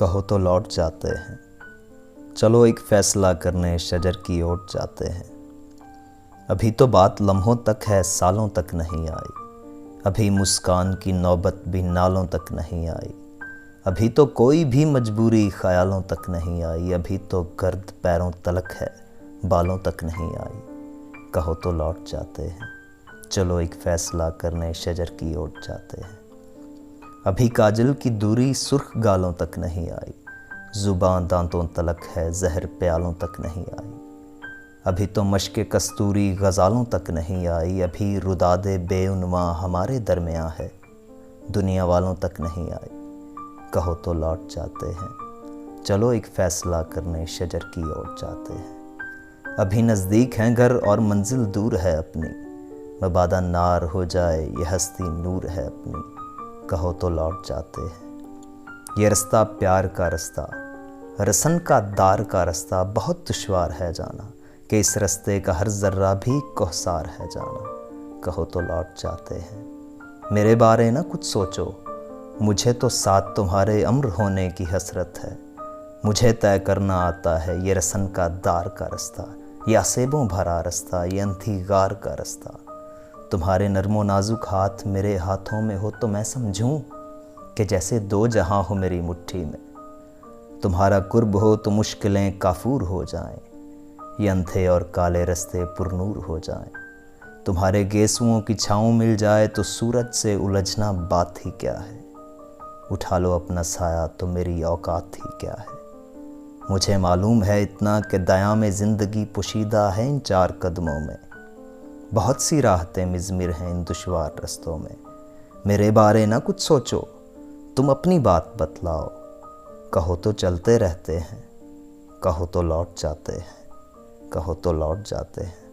کہو تو لوٹ جاتے ہیں، چلو ایک فیصلہ کرنے شجر کی اوٹ جاتے ہیں۔ ابھی تو بات لمحوں تک ہے، سالوں تک نہیں آئی، ابھی مسکان کی نوبت بھی نالوں تک نہیں آئی، ابھی تو کوئی بھی مجبوری خیالوں تک نہیں آئی، ابھی تو گرد پیروں تلک ہے، بالوں تک نہیں آئی۔ کہو تو لوٹ جاتے ہیں، چلو ایک فیصلہ کرنے شجر کی اوٹ جاتے ہیں۔ ابھی کاجل کی دوری سرخ گالوں تک نہیں آئی، زباں دانتوں تلک ہے، زہر پیالوں تک نہیں آئی، ابھی تو مشق کستوری غزالوں تک نہیں آئی، ابھی روداد بے عنواں ہمارے درمیاں ہے، دنیا والوں تک نہیں آئی۔ کہو تو لوٹ جاتے ہیں، چلو ایک فیصلہ کرنے شجر کی اوٹ جاتے ہیں۔ ابھی نزدیک ہیں گھر اور منزل دور ہے اپنی، مبادا نار ہو جائے یہ ہستی نور ہے اپنی۔ کہو تو لوٹ جاتے ہیں۔ یہ رستہ پیار کا رستہ، رسن کا دار کا رستہ، بہت دشوار ہے جانا، کہ اس رستے کا ہر ذرہ بھی کوہسار ہے جانا۔ کہو تو لوٹ جاتے ہیں۔ میرے بارے نہ کچھ سوچو، مجھے تو ساتھ تمہارے امر ہونے کی حسرت ہے، مجھے طے کرنا آتا ہے یہ رسن کا دار کا رستہ، یہ اسیبوں بھرا رستہ، یہ انتھی غار کا رستہ۔ تمہارے نرم و نازک ہاتھ میرے ہاتھوں میں ہو تو میں سمجھوں کہ جیسے دو جہاں ہو میری مٹھی میں، تمہارا قرب ہو تو مشکلیں کافور ہو جائیں، یہ اندھے اور کالے رستے پرنور ہو جائیں۔ تمہارے گیسوؤں کی چھاؤں مل جائے تو سورج سے الجھنا بات ہی کیا ہے، اٹھا لو اپنا سایہ تو میری اوقات ہی کیا ہے۔ مجھے معلوم ہے اتنا کہ دیام زندگی پوشیدہ ہے ان چار قدموں میں، بہت سی راحتیں مضمر ہیں ان دشوار رستوں میں۔ میرے بارے نہ کچھ سوچو، تم اپنی بات بتلاؤ، کہو تو چلتے رہتے ہیں، کہو تو لوٹ جاتے ہیں، کہو تو لوٹ جاتے ہیں۔